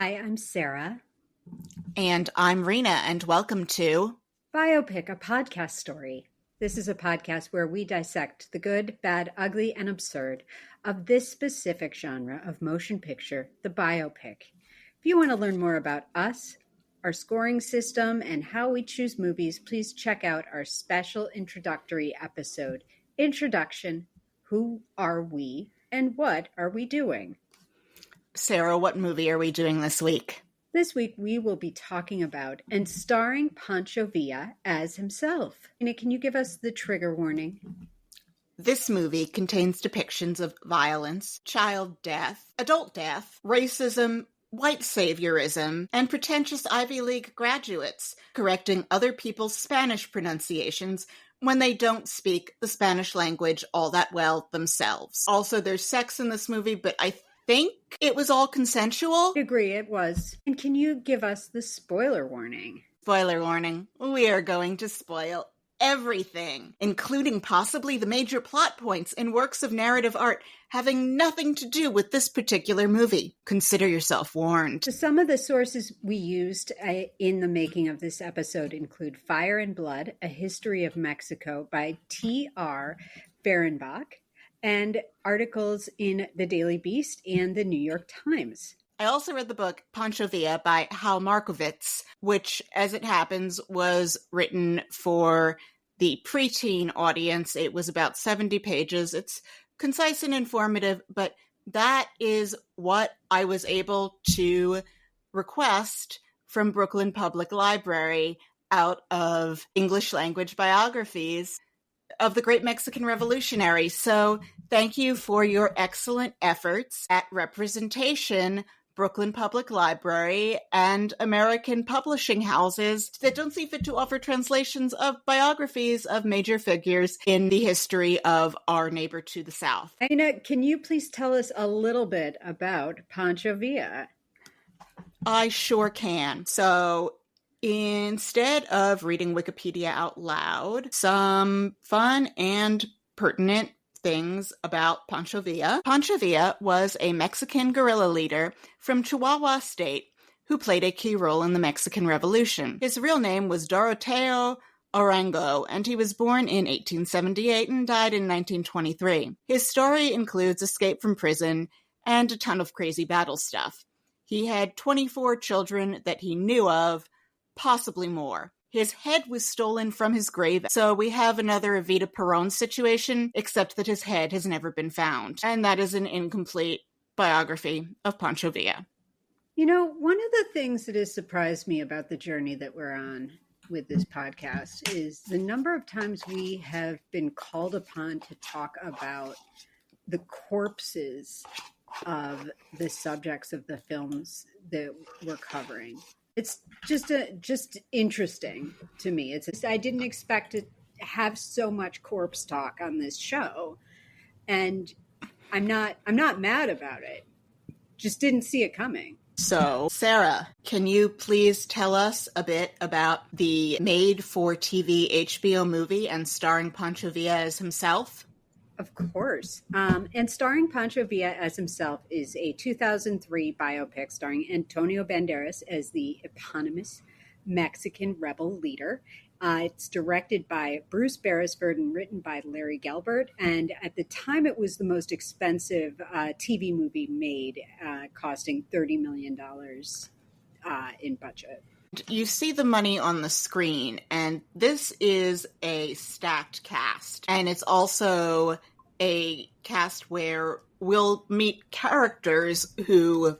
Hi, I'm Sara. And I'm Rena, and welcome to Biopic, a podcast story. This is a podcast where we dissect the good, bad, ugly, and absurd of this specific genre of motion picture, the biopic. If you want to learn more about us, our scoring system, and how we choose movies, please check out our special introductory episode, Introduction, Who Are We, and What Are We Doing? Sara, what movie are we doing this week? This week, we will be talking about and starring Pancho Villa as himself. Can you give us the trigger warning? This movie contains depictions of violence, child death, adult death, racism, white saviorism, and pretentious Ivy League graduates correcting other people's Spanish pronunciations when they don't speak the Spanish language all that well themselves. Also, there's sex in this movie, but I think it was all consensual. I agree, it was. And can you give us the spoiler warning? Spoiler warning. We are going to spoil everything, including possibly the major plot points in works of narrative art having nothing to do with this particular movie. Consider yourself warned. Some of the sources we used in the making of this episode include Fire and Blood, A History of Mexico by T.R. Fehrenbach, and articles in the Daily Beast and the New York Times. I also read the book Pancho Villa by Hal Markowitz, which, as it happens, was written for the preteen audience. It was about 70 pages. It's concise and informative, but that is what I was able to request from Brooklyn Public Library out of English language biographies of the great Mexican revolutionary. So thank you for your excellent efforts at representation, Brooklyn Public Library and American publishing houses that don't see fit to offer translations of biographies of major figures in the history of our neighbor to the south. Aina, can you please tell us a little bit about Pancho Villa? I sure can. So instead of reading Wikipedia out loud, some fun and pertinent things about Pancho Villa. Pancho Villa was a Mexican guerrilla leader from Chihuahua State who played a key role in the Mexican Revolution. His real name was Doroteo Arango, and he was born in 1878 and died in 1923. His story includes escape from prison and a ton of crazy battle stuff. He had 24 children that he knew of, possibly more. His head was stolen from his grave, so we have another Evita Peron situation, except that his head has never been found. And that is an incomplete biography of Pancho Villa. You know, one of the things that has surprised me about the journey that we're on with this podcast is the number of times we have been called upon to talk about the corpses of the subjects of the films that we're covering. It's just interesting to me. I didn't expect to have so much corpse talk on this show, and I'm not mad about it. Just didn't see it coming. So, Sara, can you please tell us a bit about the made-for-TV HBO movie and starring Pancho Villa as himself? Of course. And starring Pancho Villa as himself is a 2003 biopic starring Antonio Banderas as the eponymous Mexican rebel leader. It's directed by Bruce Beresford and written by Larry Gelbart. And at the time, it was the most expensive TV movie made, costing $30 million in budget. You see the money on the screen, and this is a stacked cast. And it's also a cast where we'll meet characters who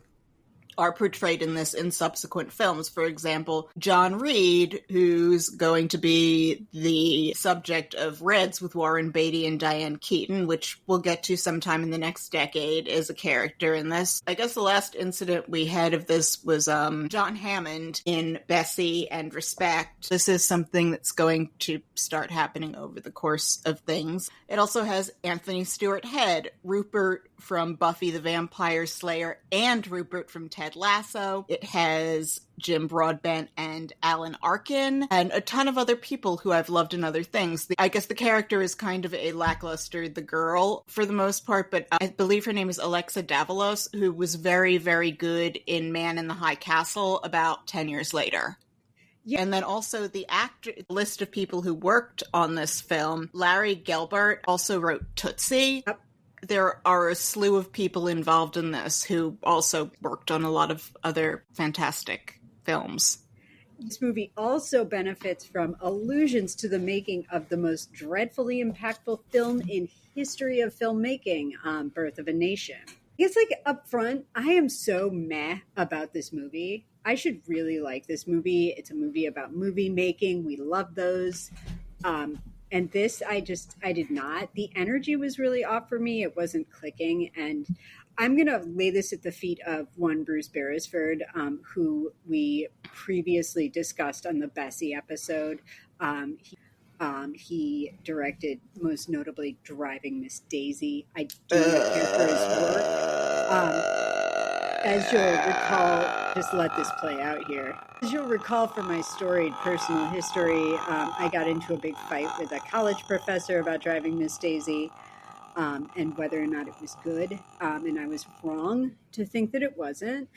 are portrayed in this in subsequent films. For example, John Reed, who's going to be the subject of Reds with Warren Beatty and Diane Keaton, which we'll get to sometime in the next decade as a character in this. I guess the last incident we had of this was John Hammond in Bessie and Respect. This is something that's going to start happening over the course of things. It also has Anthony Stewart Head, Rupert from Buffy the Vampire Slayer, and Rupert from Ted Lasso. It has Jim Broadbent and Alan Arkin and a ton of other people who I've loved in other things. I guess the character is kind of a lackluster, the girl, for the most part, but I believe her name is Alexa Davalos, who was very, very good in Man in the High Castle about 10 years later. Yeah. And then also the list of people who worked on this film. Larry Gelbart also wrote Tootsie. Yep. There are a slew of people involved in this who also worked on a lot of other fantastic films. This movie also benefits from allusions to the making of the most dreadfully impactful film in history of filmmaking, Birth of a Nation. I guess, up front, I am so meh about this movie. I should really like this movie. It's a movie about movie making. We love those. And this, I did not. The energy was really off for me. It wasn't clicking. And I'm going to lay this at the feet of one Bruce Beresford, who we previously discussed on the Bessie episode. He directed, most notably, Driving Miss Daisy. I do not care for his work. As you'll recall, just let this play out here. As you'll recall from my storied personal history, I got into a big fight with a college professor about Driving Miss Daisy and whether or not it was good. And I was wrong to think that it wasn't.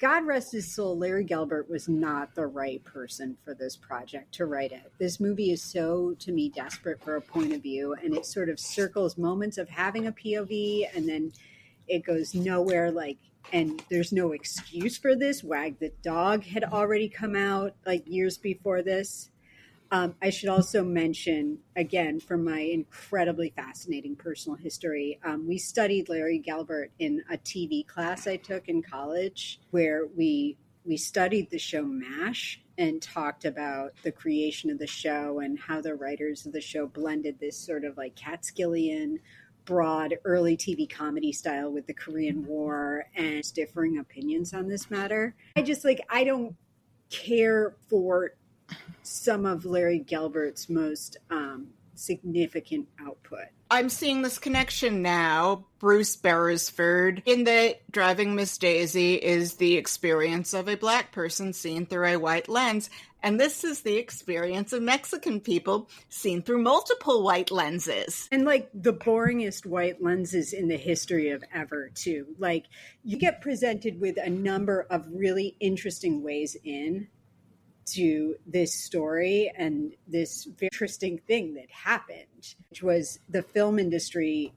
God rest his soul, Larry Gelbart was not the right person for this project to write it. This movie is so, to me, desperate for a point of view, and it sort of circles moments of having a POV, and then it goes nowhere, and there's no excuse for this. Wag the Dog had already come out years before this. I should also mention, again, from my incredibly fascinating personal history, we studied Larry Gelbart in a TV class I took in college, where we studied the show MASH and talked about the creation of the show and how the writers of the show blended this sort of Catskillian, broad early TV comedy style with the Korean War and differing opinions on this matter. I don't care for some of Larry Gelbart's most significant output. I'm seeing this connection now. Bruce Beresford in the Driving Miss Daisy is the experience of a Black person seen through a white lens. And this is the experience of Mexican people seen through multiple white lenses. And the boringest white lenses in the history of ever, too. You get presented with a number of really interesting ways in to this story and this interesting thing that happened, which was the film industry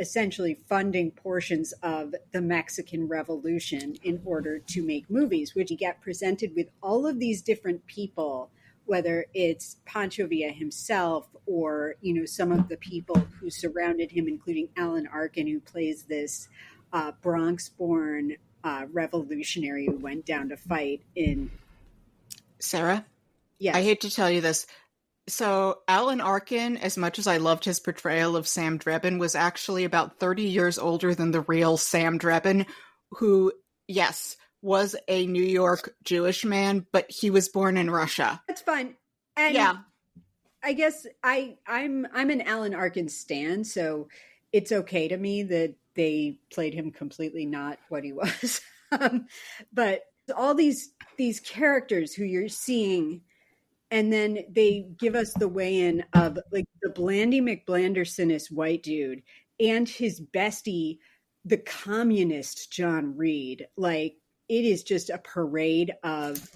essentially funding portions of the Mexican Revolution in order to make movies, which you get presented with all of these different people, whether it's Pancho Villa himself or, some of the people who surrounded him, including Alan Arkin, who plays this Bronx-born revolutionary who went down to fight in... Sarah? Yes. I hate to tell you this. So Alan Arkin, as much as I loved his portrayal of Sam Drebin, was actually about 30 years older than the real Sam Drebin, who, yes, was a New York Jewish man, but he was born in Russia. That's fine. And yeah. I guess I'm an Alan Arkin stan, so it's okay to me that they played him completely not what he was. But all these characters who you're seeing, and then they give us the weigh-in of the Blandy McBlanderson white dude and his bestie, the communist John Reed. It is just a parade of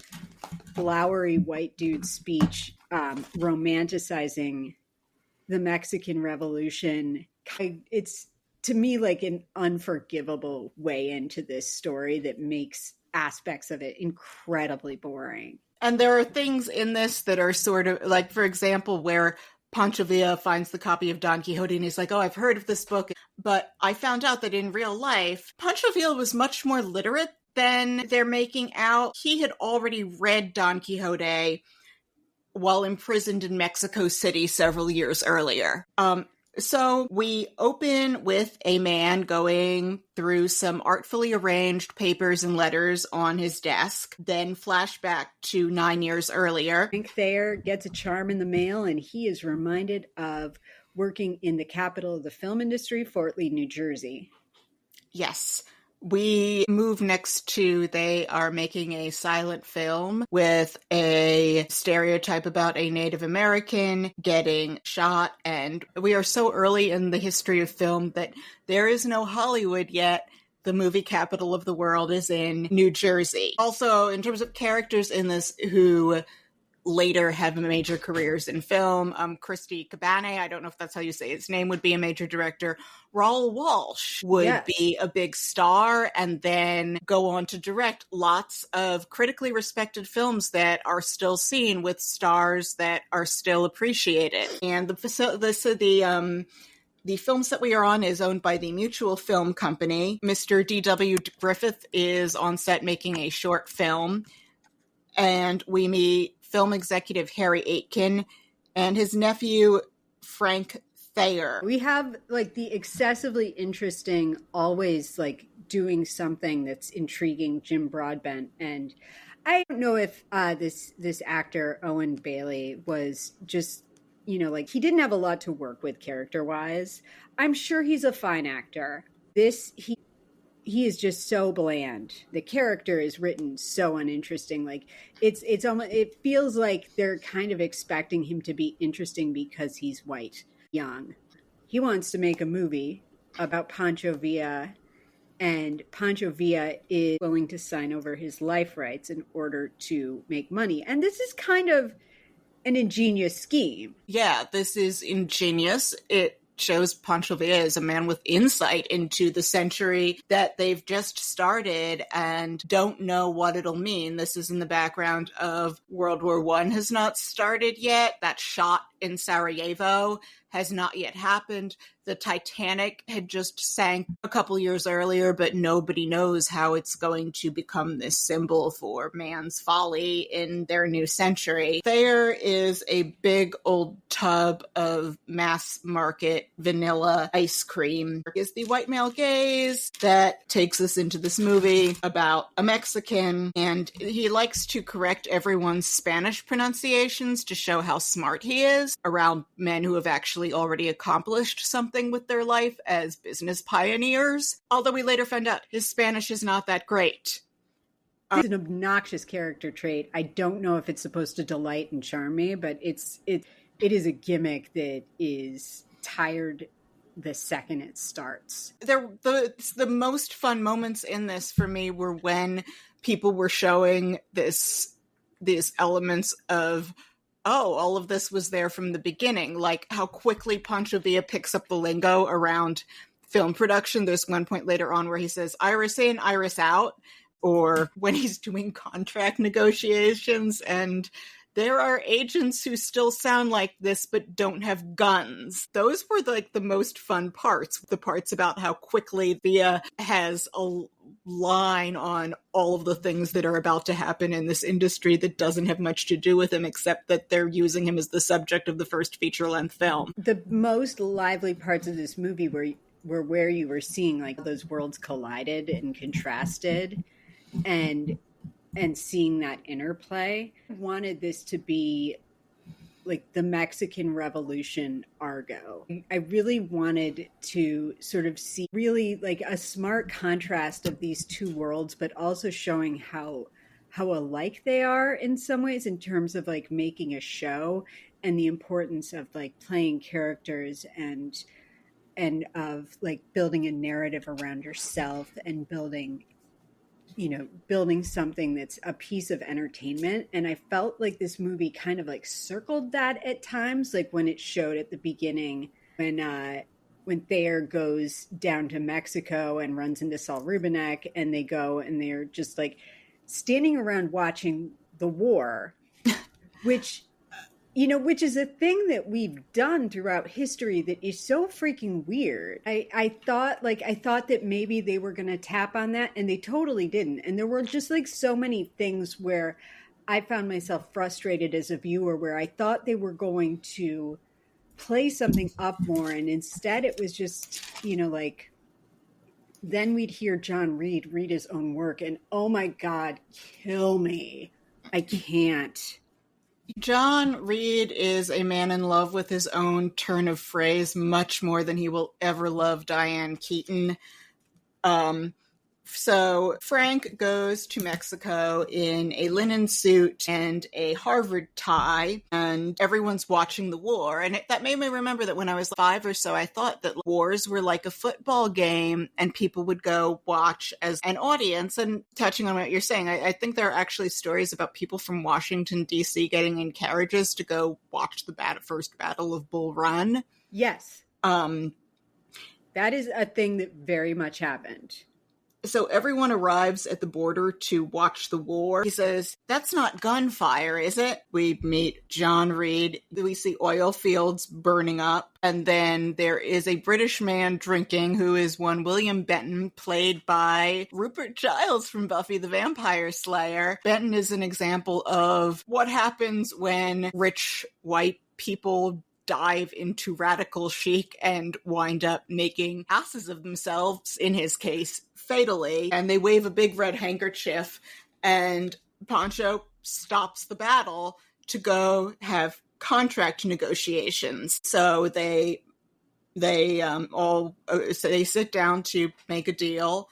flowery white dude speech, romanticizing the Mexican Revolution. It's, to me, an unforgivable way into this story that makes aspects of it incredibly boring. And there are things in this that are sort of for example, where Pancho Villa finds the copy of Don Quixote and he's like, oh, I've heard of this book, but I found out that in real life, Pancho Villa was much more literate than they're making out. He had already read Don Quixote while imprisoned in Mexico City several years earlier. So we open with a man going through some artfully arranged papers and letters on his desk, then flashback to 9 years earlier. Frank Thayer gets a charm in the mail, and he is reminded of working in the capital of the film industry, Fort Lee, New Jersey. Yes. We move next to, they are making a silent film with a stereotype about a Native American getting shot, and we are so early in the history of film that there is no Hollywood yet. The movie capital of the world is in New Jersey. Also, in terms of characters in this who later have major careers in film, Christy Cabane, I don't know if that's how you say his name, would be a major director. Raoul Walsh would be a big star and then go on to direct lots of critically respected films that are still seen with stars that are still appreciated. And the films that we are on is owned by the Mutual Film Company. Mr. D.W. Griffith is on set making a short film, and we meet film executive Harry Aitken and his nephew Frank Thayer. We have like the excessively interesting, always like doing something that's intriguing Jim Broadbent. And I don't know if this actor Owen Bailey was just, you know, like he didn't have a lot to work with character wise. I'm sure he's a fine actor. He is just so bland. The character is written so uninteresting. Like it's almost, it feels like they're kind of expecting him to be interesting because he's white, young. He wants to make a movie about Pancho Villa, and Pancho Villa is willing to sign over his life rights in order to make money. And this is kind of an ingenious scheme. Yeah, this is ingenious. It shows Pancho Villa as a man with insight into the century that they've just started and don't know what it'll mean. This is in the background of World War I has not started yet. That shot in Sarajevo has not yet happened. The Titanic had just sank a couple years earlier, but nobody knows how it's going to become this symbol for man's folly in their new century. There is a big old tub of mass market vanilla ice cream. Is the white male gaze that takes us into this movie about a Mexican, and he likes to correct everyone's Spanish pronunciations to show how smart he is around men who have actually already accomplished something with their life as business pioneers. Although we later found out his Spanish is not that great. It's an obnoxious character trait. I don't know if it's supposed to delight and charm me, but it is a gimmick that is tired the second it starts. The most fun moments in this for me were when people were showing these elements of, oh, all of this was there from the beginning, like how quickly Pancho Villa picks up the lingo around film production. There's one point later on where he says iris in, iris out, or when he's doing contract negotiations, and there are agents who still sound like this but don't have guns. Those were like the most fun parts, the parts about how quickly Villa has a line on all of the things that are about to happen in this industry that doesn't have much to do with him, except that they're using him as the subject of the first feature-length film. The most lively parts of this movie were where you were seeing like those worlds collided and contrasted, and seeing that interplay. I wanted this to be like the Mexican Revolution Argo. I really wanted to sort of see really like a smart contrast of these two worlds, but also showing how alike they are in some ways in terms of like making a show and the importance of like playing characters and of like building a narrative around yourself and building something that's a piece of entertainment. And I felt like this movie kind of like circled that at times, like when it showed at the beginning when Thayer goes down to Mexico and runs into Saul Rubinek, and they go and they're just like standing around watching the war, which is a thing that we've done throughout history that is so freaking weird. I thought that maybe they were going to tap on that, and they totally didn't. And there were just like so many things where I found myself frustrated as a viewer, where I thought they were going to play something up more. And instead it was just, like, then we'd hear John read his own work, and oh my God, kill me. I can't. John Reed is a man in love with his own turn of phrase much more than he will ever love Diane Keaton. So Frank goes to Mexico in a linen suit and a Harvard tie, and everyone's watching the war. And that made me remember that when I was 5 or so, I thought that wars were like a football game and people would go watch as an audience. And touching on what you're saying, I think there are actually stories about people from Washington, D.C. getting in carriages to go watch the first Battle of Bull Run. Yes. That is a thing that very much happened. So everyone arrives at the border to watch the war. He says, "That's not gunfire, is it?" We meet John Reed. We see oil fields burning up. And then there is a British man drinking who is one William Benton, played by Rupert Giles from Buffy the Vampire Slayer. Benton is an example of what happens when rich white people dive into radical chic and wind up making asses of themselves, in his case, fatally. And they wave a big red handkerchief, and Pancho stops the battle to go have contract negotiations. So they sit down to make a deal.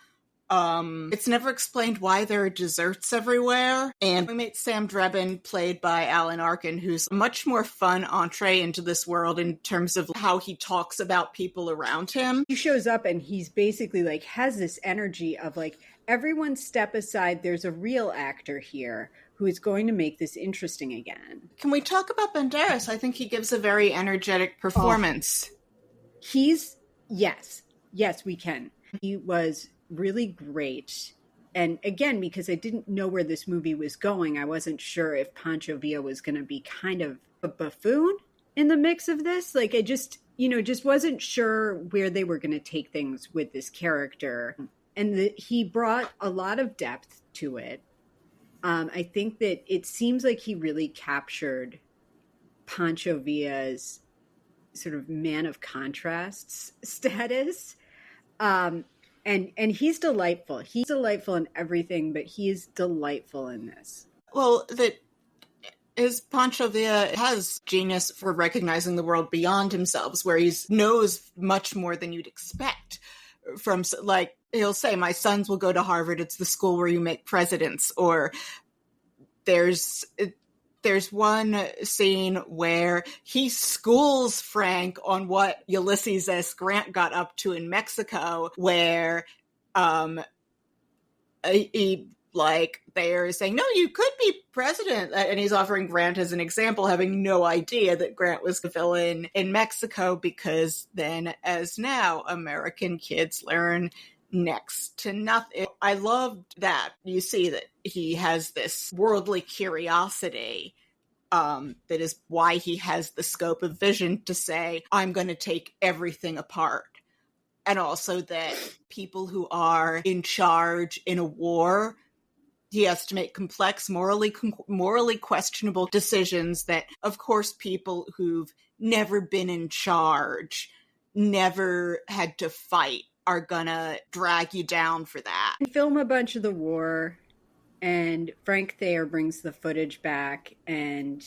It's never explained why there are desserts everywhere. And we meet Sam Drebin, played by Alan Arkin, who's a much more fun entree into this world in terms of how he talks about people around him. He shows up and he's basically like, has this energy of like, everyone step aside, there's a real actor here who is going to make this interesting again. Can we talk about Banderas? I think he gives a very energetic performance. Yes, we can. He was really great. And again, because I didn't know where this movie was going, I wasn't sure if Pancho Villa was going to be kind of a buffoon in the mix of this. Like, I just wasn't sure where they were going to take things with this character. And he brought a lot of depth to it. I think that it seems like he really captured Pancho Villa's sort of man of contrasts status. And he's delightful. He's delightful in everything, but he is delightful in this. Well, Pancho Villa has genius for recognizing the world beyond himself, where he knows much more than you'd expect. From, like, he'll say, "My sons will go to Harvard. It's the school where you make presidents." Or there's one scene where he schools Frank on what Ulysses S. Grant got up to in Mexico, where they're saying, "No, you could be president." And he's offering Grant as an example, having no idea that Grant was the villain in Mexico, because then, as now, American kids learn next to nothing. I loved that. You see that he has this worldly curiosity that is why he has the scope of vision to say, "I'm going to take everything apart." And also that people who are in charge in a war, he has to make complex, morally questionable decisions that, of course, people who've never been in charge, never had to fight, are gonna drag you down for that. Film a bunch of the war, and Frank Thayer brings the footage back, and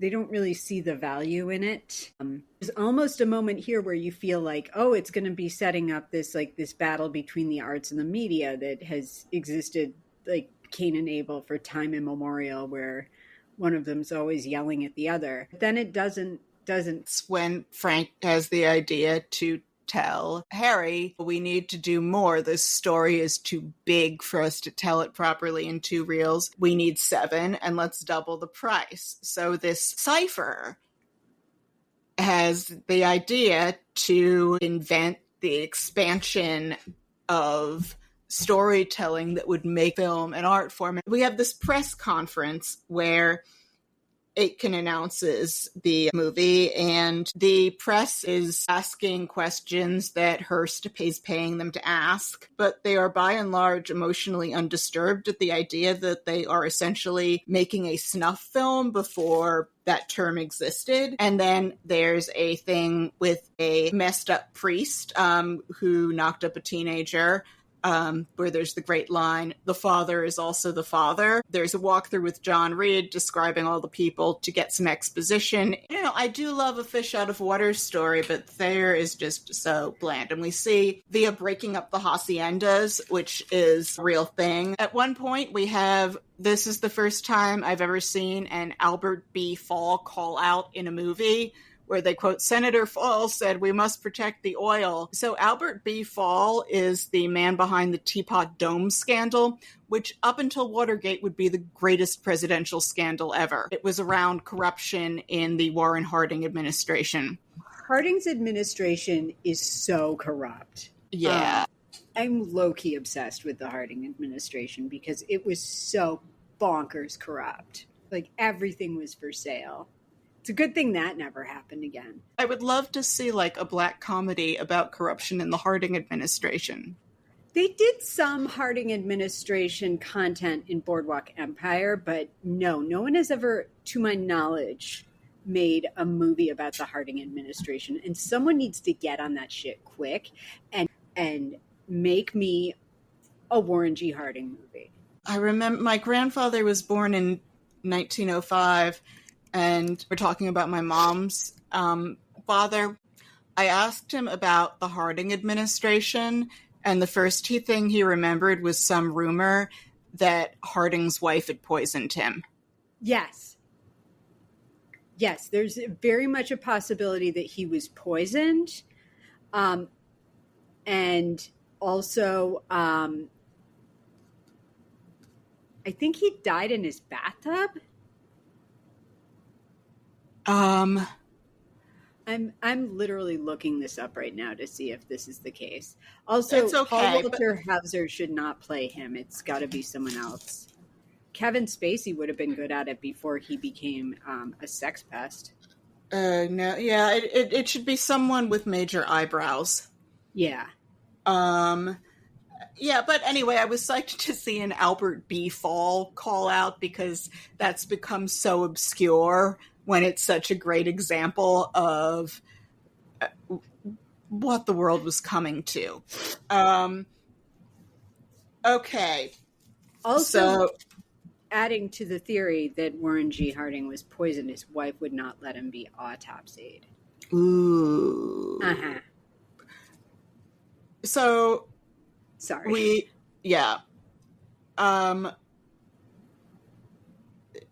they don't really see the value in it. There's almost a moment here where you feel like, oh, it's going to be setting up this battle between the arts and the media that has existed like Cain and Abel for time immemorial, where one of them's always yelling at the other. But then it doesn't. It's when Frank has the idea to tell Harry, "We need to do more. This story is too big for us to tell it properly in 2 reels. We need 7, and let's double the price." So this cipher has the idea to invent the expansion of storytelling that would make film an art form. We have this press conference where Aitken announces the movie, and the press is asking questions that Hearst is paying them to ask, but they are by and large emotionally undisturbed at the idea that they are essentially making a snuff film before that term existed. And then there's a thing with a messed up priest who knocked up a teenager, where there's the great line, the father is also the father. There's a walkthrough with John Reed describing all the people to get some exposition. I do love a fish out of water story, but Thayer is just so bland. And we see Villa breaking up the haciendas, which is a real thing. At one point, this is the first time I've ever seen an Albert B. Fall call out in a movie, where they quote, Senator Fall said, we must protect the oil. So Albert B. Fall is the man behind the Teapot Dome scandal, which up until Watergate would be the greatest presidential scandal ever. It was around corruption in the Warren Harding administration. Harding's administration is so corrupt. Yeah. I'm low-key obsessed with the Harding administration because it was so bonkers corrupt. Like, everything was for sale. It's a good thing that never happened again. I would love to see like a black comedy about corruption in the Harding administration. They did some Harding administration content in Boardwalk Empire, but no one has ever, to my knowledge, made a movie about the Harding administration. And someone needs to get on that shit quick and make me a Warren G. Harding movie. I remember my grandfather was born in 1905. And we're talking about my mom's father. I asked him about the Harding administration, and the first thing he remembered was some rumor that Harding's wife had poisoned him. Yes, there's very much a possibility that he was poisoned. And also, I think he died in his bathtub. I'm literally looking this up right now to see if this is the case. Also, it's okay, Paul Walter Hauser should not play him. It's got to be someone else. Kevin Spacey would have been good at it before he became a sex pest. No, yeah, it should be someone with major eyebrows. Yeah. Yeah, but anyway, I was psyched to see an Albert B. Fall call out because that's become so obscure when it's such a great example of what the world was coming to. Okay. Also, adding to the theory that Warren G. Harding was poisoned, his wife would not let him be autopsied. Ooh. Uh-huh. So... Sorry.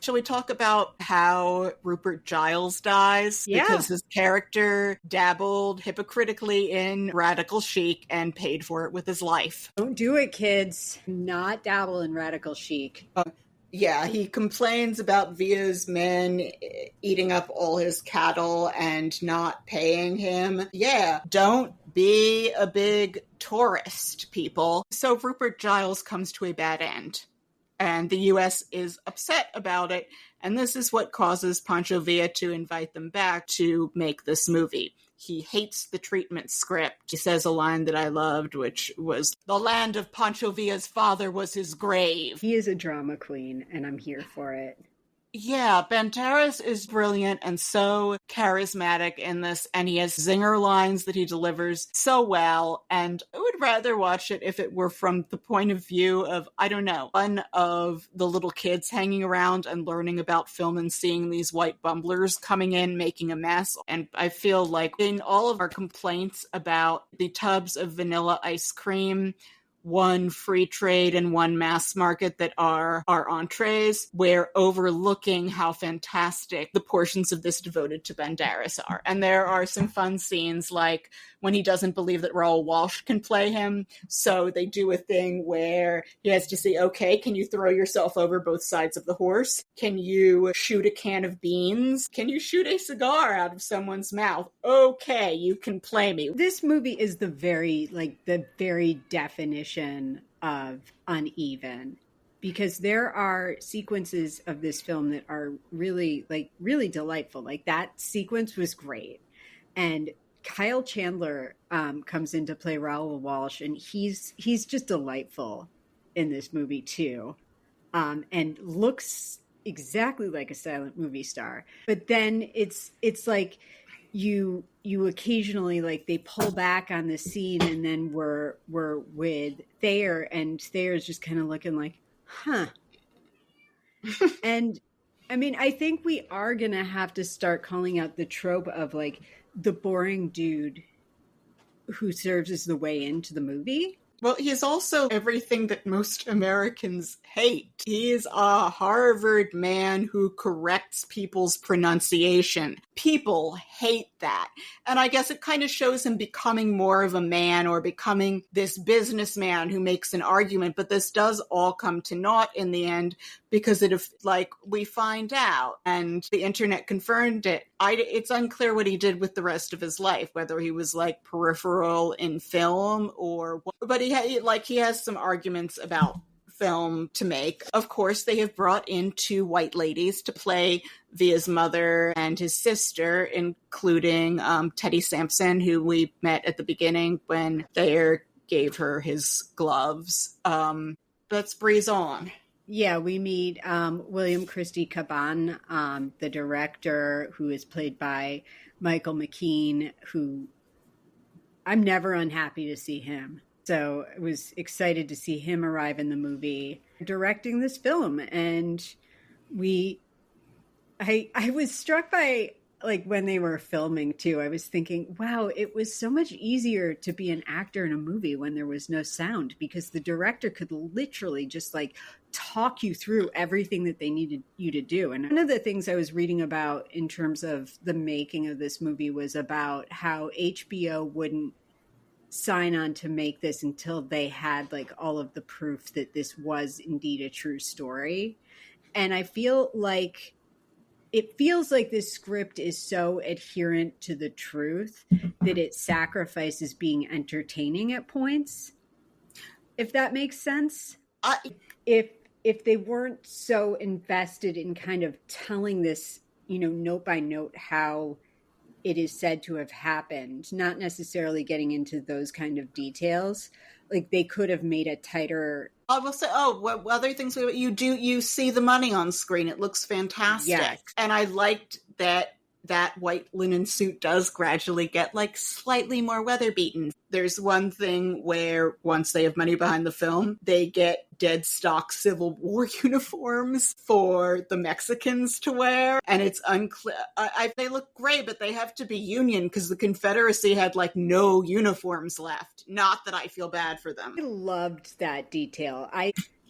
Shall we talk about how Rupert Giles dies? Yeah. Because his character dabbled hypocritically in radical chic and paid for it with his life. Don't do it, kids. Not dabble in radical chic. Yeah, he complains about Villa's men eating up all his cattle and not paying him. Yeah, don't be a big tourist, people. So Rupert Giles comes to a bad end. And the U.S. is upset about it. And this is what causes Pancho Villa to invite them back to make this movie. He hates the treatment script. He says a line that I loved, which was, the land of Pancho Villa's father was his grave. He is a drama queen, and I'm here for it. Yeah, Banderas is brilliant and so charismatic in this, and he has zinger lines that he delivers so well, and I would rather watch it if it were from the point of view of, I don't know, one of the little kids hanging around and learning about film and seeing these white bumblers coming in, making a mess. And I feel like in all of our complaints about the tubs of vanilla ice cream, one free trade and one mass market that are our entrees, we're overlooking how fantastic the portions of this devoted to Banderas are. And there are some fun scenes, like when he doesn't believe that Raoul Walsh can play him, so they do a thing where he has to say, okay, can you throw yourself over both sides of the horse? Can you shoot a can of beans? Can you shoot a cigar out of someone's mouth? Okay, you can play me. This movie is the very definition of uneven, because there are sequences of this film that are really delightful. Like, that sequence was great. And Kyle Chandler comes in to play Raoul Walsh, and he's just delightful in this movie too, and looks exactly like a silent movie star. But then it's like you occasionally, like, they pull back on the scene, and then we're with Thayer, and Thayer's just kind of looking like, huh. And I mean, I think we are gonna have to start calling out the trope of, like, the boring dude who serves as the way into the movie. Well, he's also everything that most Americans hate. He is a Harvard man who corrects people's pronunciation. People hate that. And I guess it kind of shows him becoming more of a man, or becoming this businessman who makes an argument. But this does all come to naught in the end, because we find out, and the internet confirmed it. It's unclear what he did with the rest of his life, whether he was like peripheral in film or what. But he has some arguments about film to make. Of course, they have brought in 2 white ladies to play Via's mother and his sister, including Teddy Sampson, who we met at the beginning when Thayer gave her his gloves. Let's breeze on. Yeah, we meet William Christie Caban, the director, who is played by Michael McKean, who I'm never unhappy to see him. So I was excited to see him arrive in the movie, directing this film. And I was struck by, like, when they were filming too, I was thinking, wow, it was so much easier to be an actor in a movie when there was no sound, because the director could literally just, like, talk you through everything that they needed you to do. And one of the things I was reading about in terms of the making of this movie was about how HBO wouldn't sign on to make this until they had, like, all of the proof that this was indeed a true story. And I feel like it feels like this script is so adherent to the truth that it sacrifices being entertaining at points, if that makes sense. If they weren't so invested in kind of telling this, note by note how it is said to have happened, not necessarily getting into those kind of details, like, they could have made a tighter. I will say, what other things you see the money on screen. It looks fantastic. Yes. And I liked that white linen suit does gradually get, like, slightly more weather beaten. There's one thing where once they have money behind the film, they get dead stock Civil War uniforms for the Mexicans to wear. And it's unclear. They look great, but they have to be Union because the Confederacy had, like, no uniforms left. Not that I feel bad for them. I loved that detail.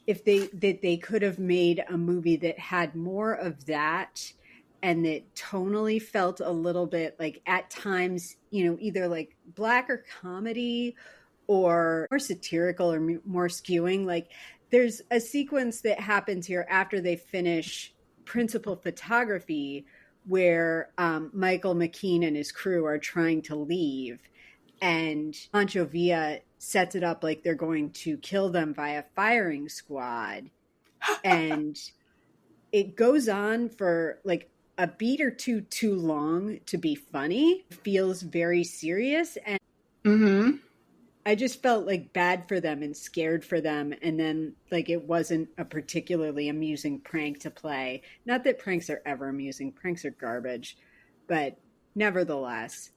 If they could have made a movie that had more of that, and that tonally felt a little bit like, at times, either like blacker comedy or more satirical or more skewing. Like, there's a sequence that happens here after they finish principal photography where Michael McKean and his crew are trying to leave, and Pancho Villa sets it up like they're going to kill them via firing squad. And it goes on for, like, a beat or two too long to be funny. It feels very serious, and I just felt, like, bad for them and scared for them. And then, like, it wasn't a particularly amusing prank to play. Not that pranks are ever amusing. Pranks are garbage, but nevertheless.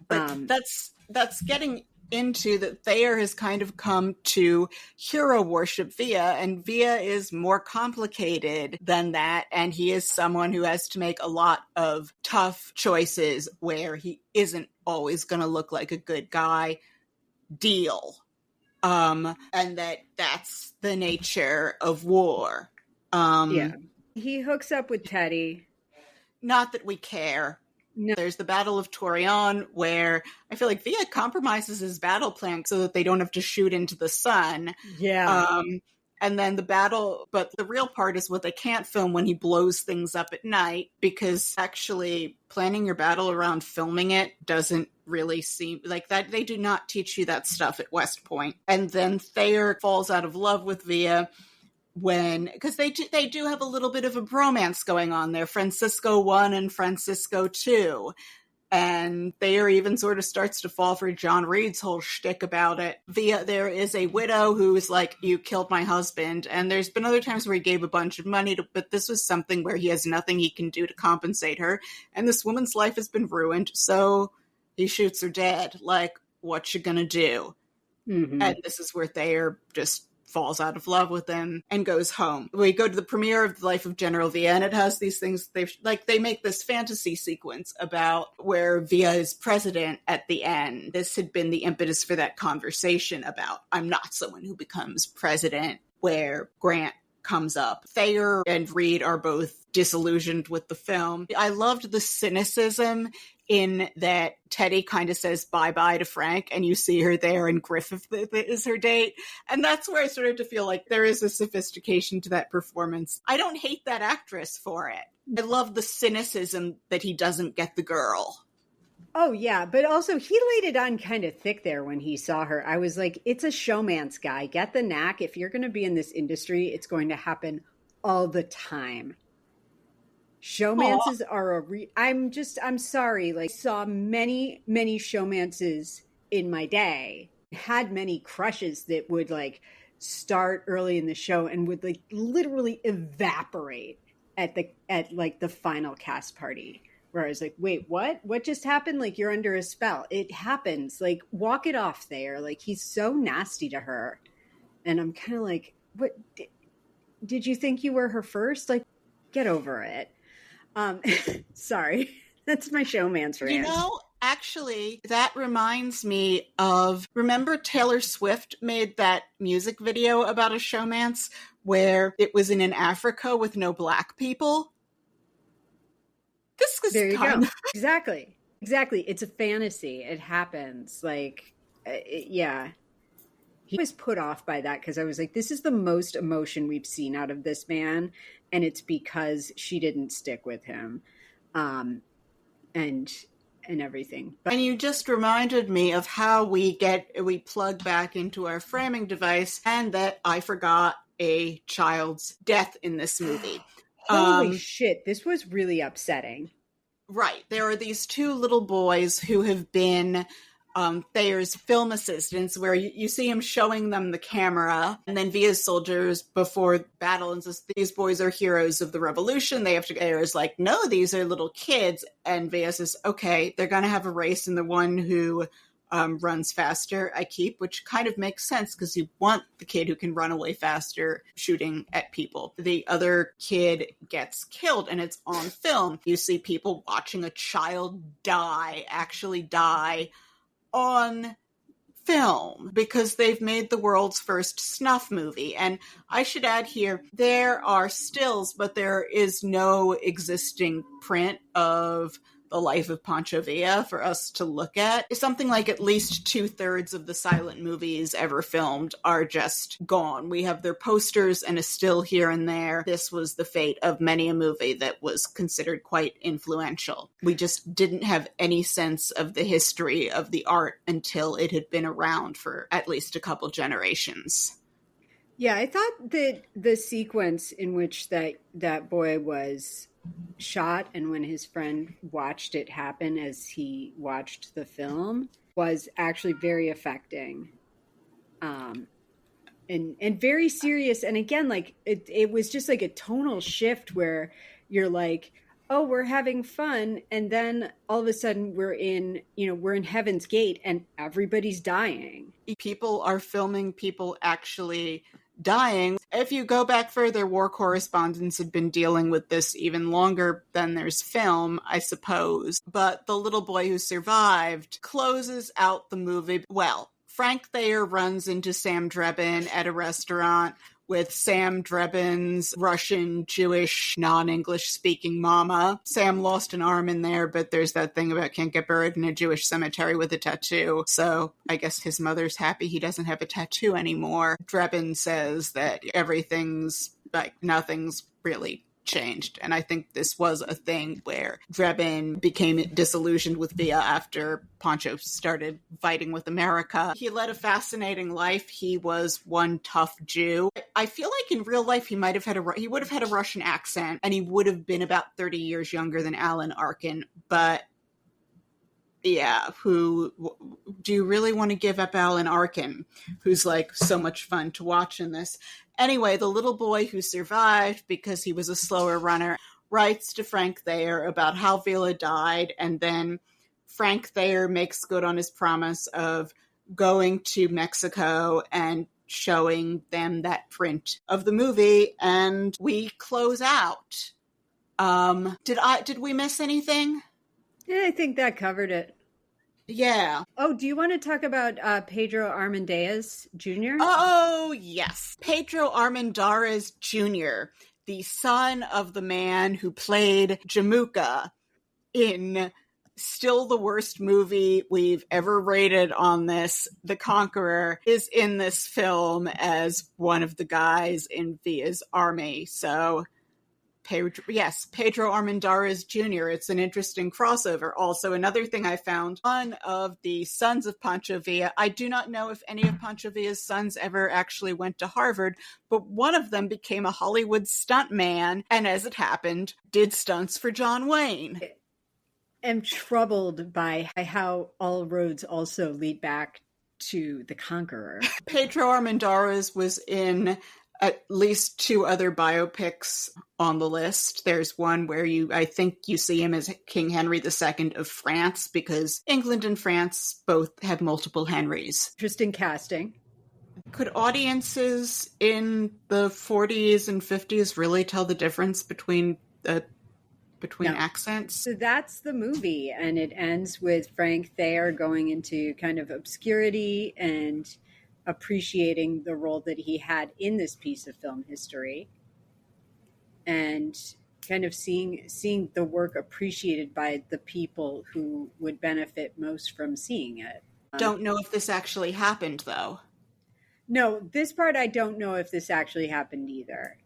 But that's getting into that. Thayer has kind of come to hero worship Villa, and Villa is more complicated than that, and he is someone who has to make a lot of tough choices where he isn't always going to look like a good guy. Deal. And that's the nature of war. Yeah. He hooks up with Teddy. Not that we care. No. There's the Battle of Torreon, where I feel like Villa compromises his battle plan so that they don't have to shoot into the sun. Yeah. And then the battle, but the real part is what they can't film when he blows things up at night, because actually planning your battle around filming it doesn't really seem like that. They do not teach you that stuff at West Point. And then Thayer falls out of love with Villa because they do have a little bit of a bromance going on there, Francisco 1 and Francisco 2. And Thayer even sort of starts to fall for John Reed's whole shtick about it. There is a widow who is like, you killed my husband. And there's been other times where he gave a bunch of money, but this was something where he has nothing he can do to compensate her. And this woman's life has been ruined, so he shoots her dead. Like, what you gonna do? Mm-hmm. And this is where Thayer just falls out of love with him and goes home. We go to the premiere of The Life of General Villa, and it has these things, they make this fantasy sequence about where Villa is president at the end. This had been the impetus for that conversation about, I'm not someone who becomes president, where Grant comes up. Thayer and Reed are both disillusioned with the film. I loved the cynicism in that Teddy kind of says bye-bye to Frank, and you see her there, and Griffith is her date. And that's where I started to feel like there is a sophistication to that performance. I don't hate that actress for it. I love the cynicism that he doesn't get the girl. Oh, yeah. But also, he laid it on kind of thick there when he saw her. I was like, it's a showman's guy. Get the knack. If you're going to be in this industry, it's going to happen all the time. Showmances are I'm sorry. Like, saw many showmances in my day. Had many crushes that would like start early in the show and would like literally evaporate at the final cast party. Where I was like, wait, what? What just happened? Like, you're under a spell. It happens. Like, walk it off there. Like, he's so nasty to her. And I'm kind of like, what? Did you think you were her first? Like, get over it. Sorry. That's my showman's rant. You know, actually, that reminds me of, remember Taylor Swift made that music video about a showmance where it was in Africa with no black people? This was there you go. Exactly. It's a fantasy. It happens. Like, yeah. He was put off by that because I was like, this is the most emotion we've seen out of this man. And it's because she didn't stick with him. And everything. And you just reminded me of how we plug back into our framing device, and that I forgot a child's death in this movie. Holy shit, this was really upsetting. Right. There are these two little boys who have been Thayer's film assistants, where you see him showing them the camera, and then Villa's soldiers before battle and says, these boys are heroes of the revolution. They have to, Thayer's like, no, these are little kids. And Villa says, okay, they're going to have a race, and the one who runs faster, I keep, which kind of makes sense because you want the kid who can run away faster shooting at people. The other kid gets killed, and it's on film. You see people watching a child actually die on film because they've made the world's first snuff movie. And I should add here, there are stills, but there is no existing print of The Life of Pancho Villa for us to look at. Something like at least 2/3 of the silent movies ever filmed are just gone. We have their posters and a still here and there. This was the fate of many a movie that was considered quite influential. We just didn't have any sense of the history of the art until it had been around for at least a couple generations. Yeah, I thought that the sequence in which that boy was shot and when his friend watched it happen as he watched the film was actually very affecting, and very serious. And again, like it was just like a tonal shift where you're like, oh, we're having fun, and then all of a sudden we're in Heaven's Gate and everybody's dying. People are filming people actually dying. If you go back further, war correspondents had been dealing with this even longer than there's film, I suppose. But the little boy who survived closes out the movie. Well, Frank Thayer runs into Sam Drebin at a restaurant with Sam Drebin's Russian, Jewish, non-English speaking mama. Sam lost an arm in there, but there's that thing about can't get buried in a Jewish cemetery with a tattoo. So I guess his mother's happy he doesn't have a tattoo anymore. Drebin says that nothing's really changed. And I think this was a thing where Drebin became disillusioned with Villa after Pancho started fighting with America. He led a fascinating life. He was one tough Jew. I feel like in real life he would have had a Russian accent, and he would have been about 30 years younger than Alan Arkin, but Yeah, do you really want to give up Alan Arkin, who's like so much fun to watch in this? Anyway, the little boy who survived because he was a slower runner writes to Frank Thayer about how Villa died, and then Frank Thayer makes good on his promise of going to Mexico and showing them that print of the movie, and we close out. Did we miss anything? Yeah, I think that covered it. Yeah. Oh, do you want to talk about Pedro Armendariz Jr.? Oh, yes. Pedro Armendariz Jr., the son of the man who played Jamuka in still the worst movie we've ever rated on this, The Conqueror, is in this film as one of the guys in Villa's army. So Pedro Armendariz Jr. It's an interesting crossover. Also, another thing I found, one of the sons of Pancho Villa, I do not know if any of Pancho Villa's sons ever actually went to Harvard, but one of them became a Hollywood stuntman, and as it happened, did stunts for John Wayne. I'm troubled by how all roads also lead back to The Conqueror. Pedro Armendariz was in at least 2 other biopics on the list. There's one where I think you see him as King Henry II of France, because England and France both have multiple Henrys. Interesting casting. Could audiences in the 40s and 50s really tell the difference between accents? So that's the movie, and it ends with Frank Thayer going into kind of obscurity and appreciating the role that he had in this piece of film history, and kind of seeing the work appreciated by the people who would benefit most from seeing it. Don't know if this actually happened, though. No, this part I don't know if this actually happened either.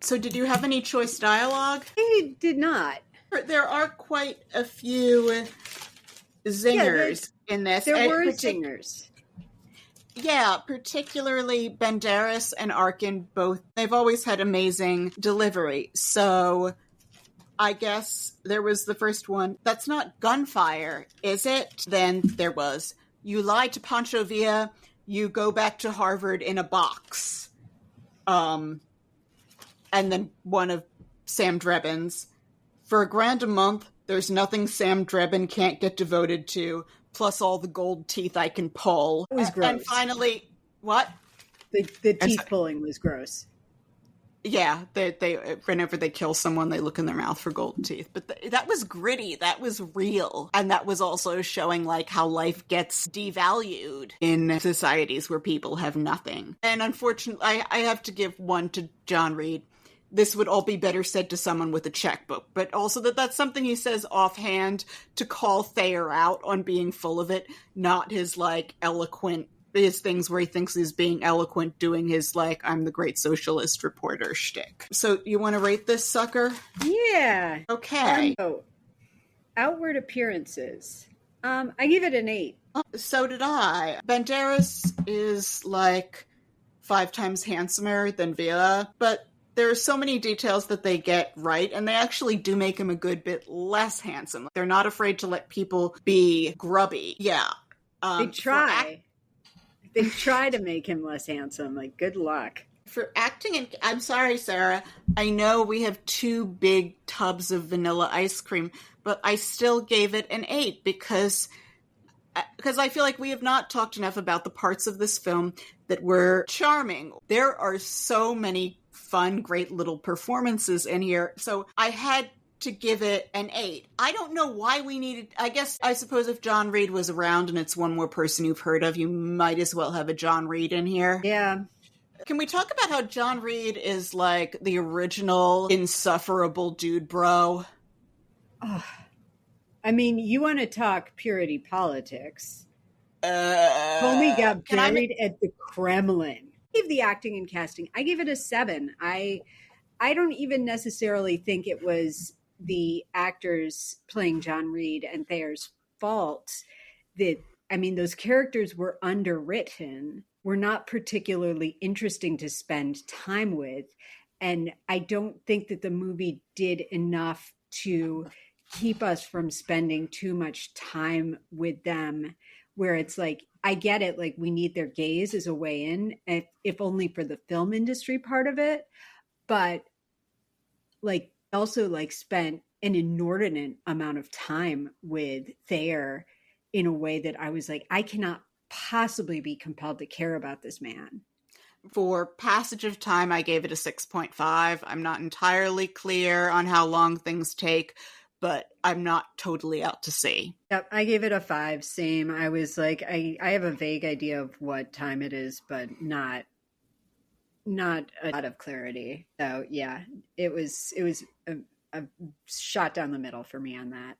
So did you have any choice dialogue? I did not. There are quite a few zingers in this. There were zingers. Yeah, particularly Banderas and Arkin, they've always had amazing delivery. So I guess there was the first one. That's not gunfire, is it? Then there was, you lied to Pancho Villa, you go back to Harvard in a box. And then one of Sam Drebin's, for a grand a month, there's nothing Sam Drebin can't get devoted to, plus all the gold teeth I can pull. It was gross. And finally, what? The teeth pulling was gross. Yeah, whenever they kill someone, they look in their mouth for gold teeth. But that was gritty. That was real. And that was also showing like how life gets devalued in societies where people have nothing. And unfortunately, I have to give one to John Reed. This would all be better said to someone with a checkbook, but also that's something he says offhand to call Thayer out on being full of it, not his like eloquent, his things where he thinks he's being eloquent, doing his like, I'm the great socialist reporter shtick. So you want to rate this sucker? Yeah. Okay. Outward appearances. I give it an 8. So did I. Banderas is like 5 times handsomer than Villa, but there are so many details that they get right, and they actually do make him a good bit less handsome. They're not afraid to let people be grubby. Yeah. They try. They try to make him less handsome. Like, good luck. For acting, and I'm sorry, Sarah, I know we have 2 big tubs of vanilla ice cream, but I still gave it an 8 because I feel like we have not talked enough about the parts of this film that were charming. There are so many fun, great little performances in here. So I had to give it an 8. I don't know why we needed, I suppose if John Reed was around and it's one more person you've heard of, you might as well have a John Reed in here. Yeah. Can we talk about how John Reed is like the original insufferable dude bro? Oh, I mean, you want to talk purity politics. Comey got buried at the Kremlin. Give the acting and casting, I give it a 7. I don't even necessarily think it was the actors playing John Reed and Thayer's fault. Those characters were underwritten, were not particularly interesting to spend time with, and I don't think that the movie did enough to keep us from spending too much time with them, where it's like, I get it, like we need their gaze as a way in, if only for the film industry part of it, but like also like spent an inordinate amount of time with Thayer in a way that I was like, I cannot possibly be compelled to care about this man. For passage of time, I gave it a 6.5. I'm not entirely clear on how long things take, but I'm not totally out to sea. Yep, I gave it a 5. Same. I was like, I have a vague idea of what time it is, but not a lot of clarity. So yeah, it was a shot down the middle for me on that.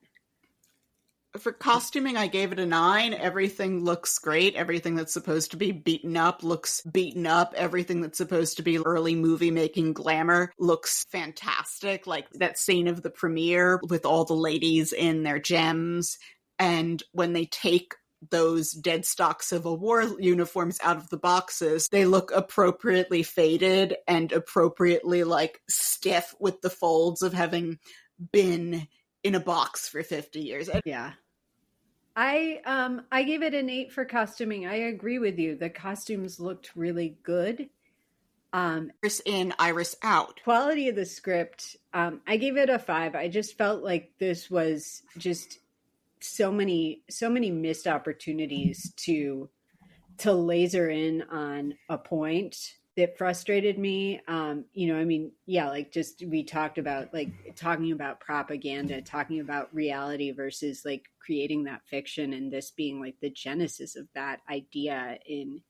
For costuming, I gave it a 9. Everything looks great. Everything that's supposed to be beaten up looks beaten up. Everything that's supposed to be early movie making glamour looks fantastic. Like that scene of the premiere with all the ladies in their gems. And when they take those dead stock Civil War uniforms out of the boxes, they look appropriately faded and appropriately like stiff with the folds of having been in a box for 50 years. Yeah. I gave it an 8 for costuming. I agree with you. The costumes looked really good. Iris in, Iris out. Quality of the script, I gave it a 5. I just felt like this was just so many missed opportunities to laser in on a point that frustrated me. I mean, yeah, like just we talked about like talking about propaganda, talking about reality versus like creating that fiction, and this being like the genesis of that idea in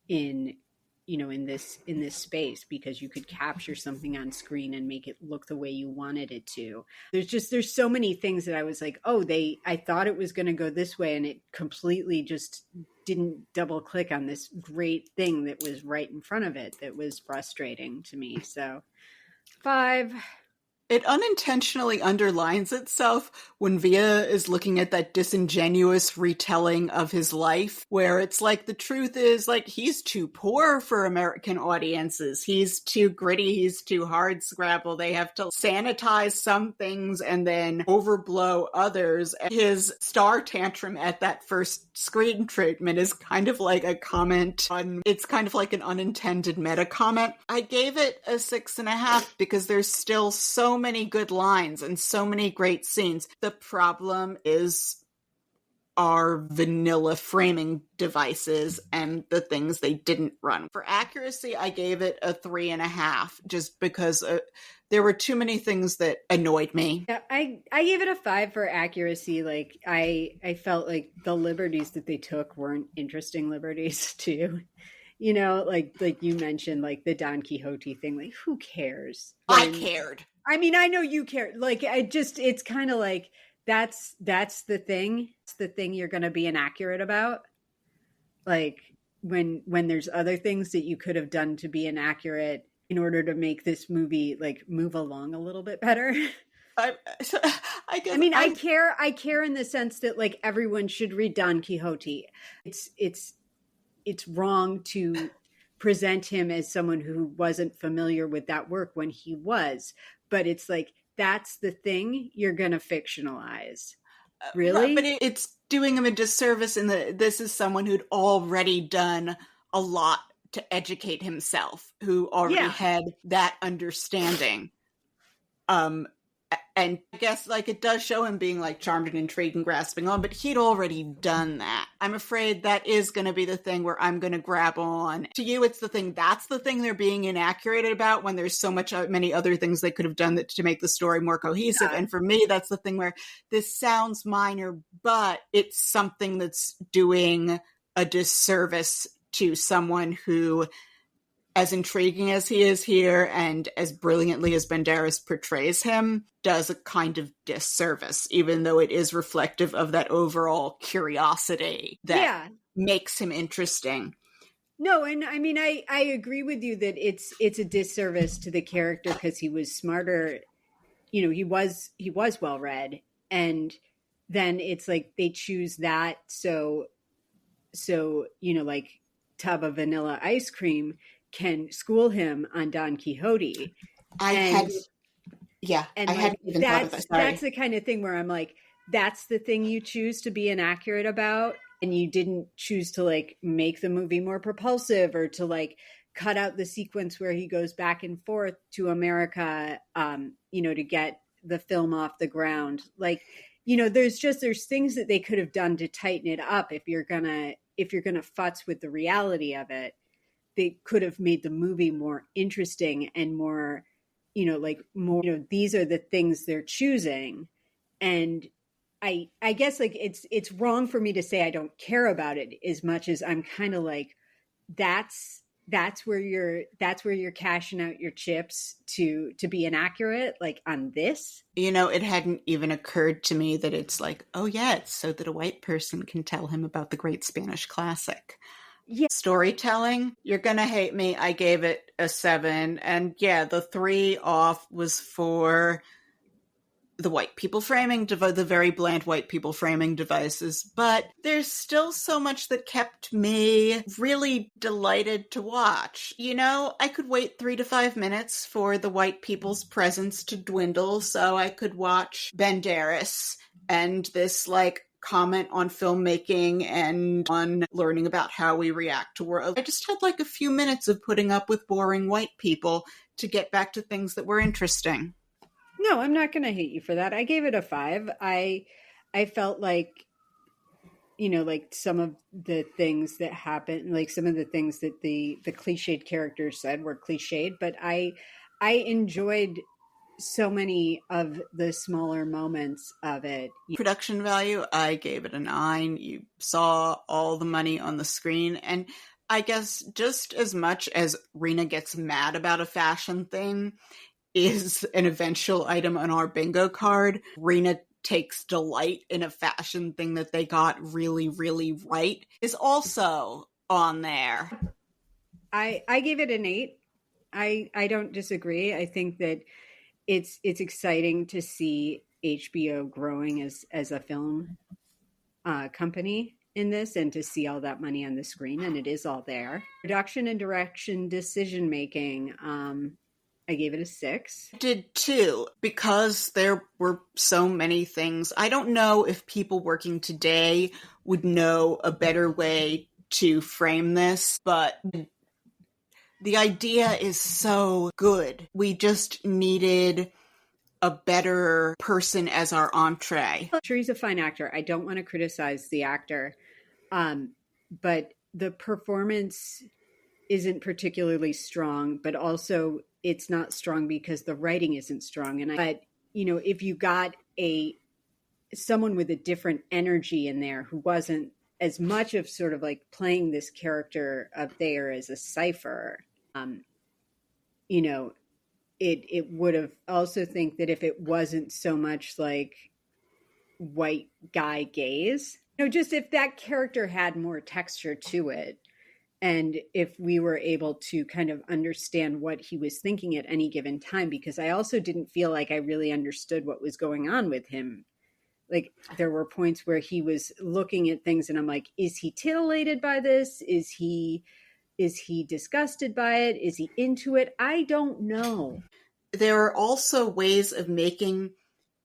this space, because you could capture something on screen and make it look the way you wanted it to. There's so many things that I was like, I thought it was going to go this way, and it completely just didn't double click on this great thing that was right in front of it. That was frustrating to me. So 5. It unintentionally underlines itself when Villa is looking at that disingenuous retelling of his life, where it's like the truth is like he's too poor for American audiences. He's too gritty. He's too hard scrabble. They have to sanitize some things and then overblow others. And his star tantrum at that first screen treatment is kind of like a comment on, it's kind of like an unintended meta comment. I gave it a 6.5 because there's still so many good lines and so many great scenes. The problem is our vanilla framing devices and the things they didn't run. For accuracy, I gave it a 3.5 just because there were too many things that annoyed me. Yeah, I gave it a 5 for accuracy. Like I felt like the liberties that they took weren't interesting liberties too. Like you mentioned, like the Don Quixote thing, like who cares? I cared. I mean, I know you care. Like, it's kind of like, that's the thing. It's the thing you're going to be inaccurate about. Like when there's other things that you could have done to be inaccurate in order to make this movie like move along a little bit better. I guess. I mean, I care in the sense that like everyone should read Don Quixote. It's wrong to present him as someone who wasn't familiar with that work when he was. But it's like, that's the thing you're going to fictionalize. Really? But it's doing him a disservice in that this is someone who'd already done a lot to educate himself, who already had that understanding. And I guess like it does show him being like charmed and intrigued and grasping on, but he'd already done that. I'm afraid that is going to be the thing where I'm going to grab on. To you, it's the thing. That's the thing they're being inaccurate about when there's so many other things they could have done to make the story more cohesive. Yeah. And for me, that's the thing where this sounds minor, but it's something that's doing a disservice to someone who, as intriguing as he is here and as brilliantly as Banderas portrays him, does a kind of disservice, even though it is reflective of that overall curiosity that makes him interesting. No, and I mean, I agree with you that it's a disservice to the character because he was smarter. He was well read, and then it's like they choose that so like tub of vanilla ice cream can school him on Don Quixote. Yeah, And I like hadn't even thought of that. Sorry. that's the kind of thing where I'm like, that's the thing you choose to be inaccurate about, and you didn't choose to like make the movie more propulsive or to like cut out the sequence where he goes back and forth to America, to get the film off the ground. Like, there's things that they could have done to tighten it up. If you're gonna futz with the reality of it, they could have made the movie more interesting and more, these are the things they're choosing. And I guess like it's wrong for me to say I don't care about it as much as I'm kind of like, that's where you're cashing out your chips to be inaccurate, like on this. It hadn't even occurred to me that it's like, oh yeah, it's so that a white person can tell him about the great Spanish classic. Yeah. Storytelling, you're gonna hate me. I gave it a 7, and yeah, the 3 off was for the white people framing, the very bland white people framing devices, but there's still so much that kept me really delighted to watch. I could wait 3 to 5 minutes for the white people's presence to dwindle so I could watch Banderas and this like comment on filmmaking and on learning about how we react to world. I just had like a few minutes of putting up with boring white people to get back to things that were interesting. No, I'm not going to hate you for that. I gave it a 5. I felt like, like some of the things that happened, like some of the things that the cliched characters said were cliched, but I enjoyed so many of the smaller moments of it. Production value, I gave it a 9. You saw all the money on the screen, and I guess just as much as Rena gets mad about a fashion thing is an eventual item on our bingo card, Rena takes delight in a fashion thing that they got really, really right is also on there. I gave it an 8. I don't disagree. I think that it's exciting to see HBO growing as a film company in this, and to see all that money on the screen, and it is all there. Production and direction, decision making, I gave it a 6. I did too, because there were so many things. I don't know if people working today would know a better way to frame this, but the idea is so good. We just needed a better person as our entree. I'm sure he's a fine actor. I don't want to criticize the actor, but the performance isn't particularly strong, but also it's not strong because the writing isn't strong. But if you got someone with a different energy in there who wasn't as much of sort of like playing this character up there as a cipher, it would have also think that if it wasn't so much like white guy gaze, just if that character had more texture to it, and if we were able to kind of understand what he was thinking at any given time, because I also didn't feel like I really understood what was going on with him. Like there were points where he was looking at things and I'm like, is he titillated by this? Is he disgusted by it? Is he into it? I don't know. There are also ways of making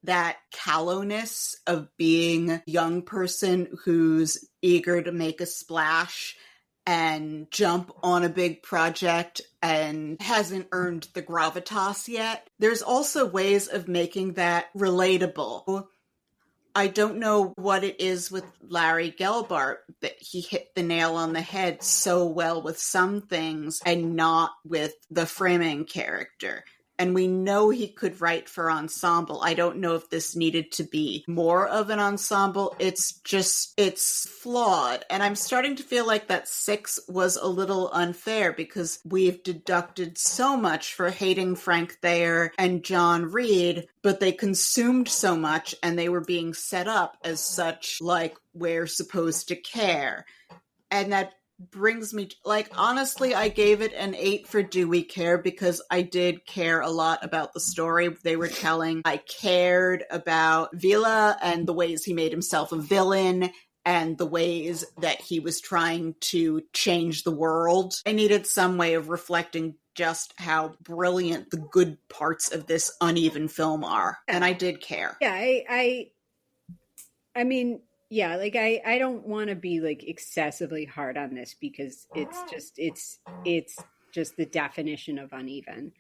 that callowness of being a young person who's eager to make a splash and jump on a big project and hasn't earned the gravitas yet. There's also ways of making that relatable. I don't know what it is with Larry Gelbart that he hit the nail on the head so well with some things and not with the framing character. And we know he could write for ensemble. I don't know if this needed to be more of an ensemble. It's flawed. And I'm starting to feel like that 6 was a little unfair because we've deducted so much for hating Frank Thayer and John Reed, but they consumed so much and they were being set up as such, like we're supposed to care. And that brings me honestly, I gave it an 8 for Do We Care because I did care a lot about the story they were telling. I cared about Villa and the ways he made himself a villain and the ways that he was trying to change the world. I needed some way of reflecting just how brilliant the good parts of this uneven film are. And I did care. Yeah, I mean, yeah, like I don't want to be like excessively hard on this because it's just the definition of uneven.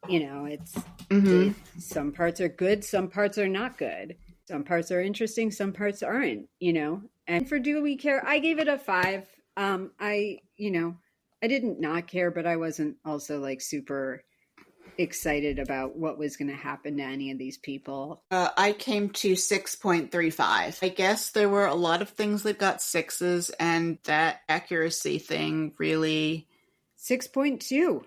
You know, some parts are good, some parts are not good. Some parts are interesting, some parts aren't, you know. And for Do We Care, I gave it a 5. I didn't not care, but I wasn't also like super excited about what was going to happen to any of these people. I came to 6.35. I guess there were a lot of things that got 6s, and that accuracy thing really... 6.2.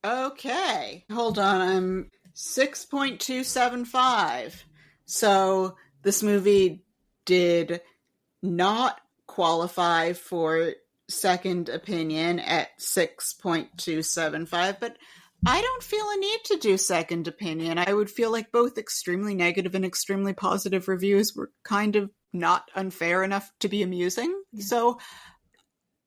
Okay. Hold on, I'm 6.275. So this movie did not qualify for second opinion at 6.275, but I don't feel a need to do second opinion. I would feel like both extremely negative and extremely positive reviews were kind of not unfair enough to be amusing. So,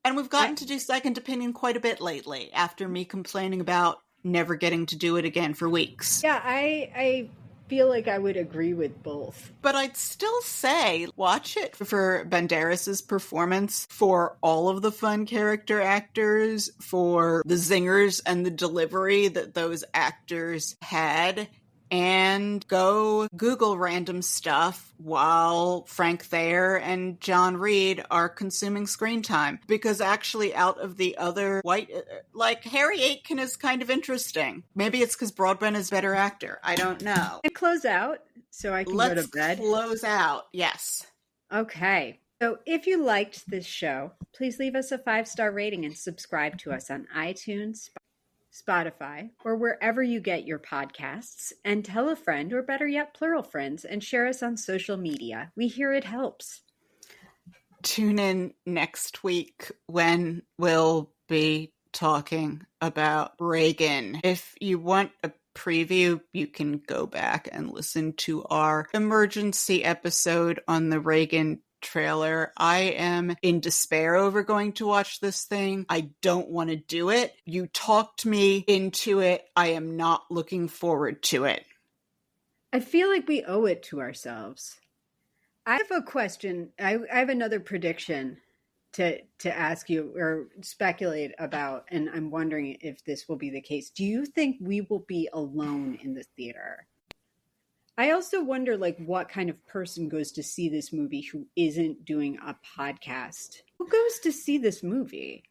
and we've gotten to do second opinion quite a bit lately after me complaining about never getting to do it again for weeks. Yeah, I feel like I would agree with both. But I'd still say watch it for Banderas' performance, for all of the fun character actors, for the zingers and the delivery that those actors had, and go Google random stuff while Frank Thayer and John Reed are consuming screen time. Because actually out of the other white, like Harry Aitken is kind of interesting. Maybe it's because Broadbent is a better actor. I don't know. And close out so I can go to bed. Let's close out, yes. Okay. So if you liked this show, please leave us a 5-star rating and subscribe to us on iTunes, Spotify, or wherever you get your podcasts, and tell a friend, or better yet, plural friends, and share us on social media. We hear it helps. Tune in next week when we'll be talking about Reagan. If you want a preview, you can go back and listen to our emergency episode on the Reagan trailer. I am in despair over going to watch this thing. I don't want to do it. You talked me into it. I am not looking forward to it. I feel like we owe it to ourselves. I have a question. I have another prediction to ask you or speculate about, and I'm wondering if this will be the case. Do you think we will be alone in the theater? I also wonder, like, what kind of person goes to see this movie who isn't doing a podcast? Who goes to see this movie?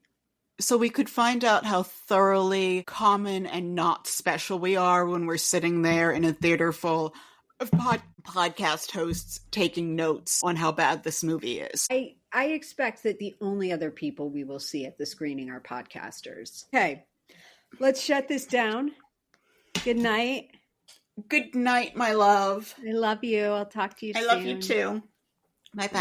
So we could find out how thoroughly common and not special we are when we're sitting there in a theater full of podcast hosts taking notes on how bad this movie is. I expect that the only other people we will see at the screening are podcasters. Okay, let's shut this down. Good night. Good night, my love. I love you. I'll talk to you soon. I love you too. Bye-bye.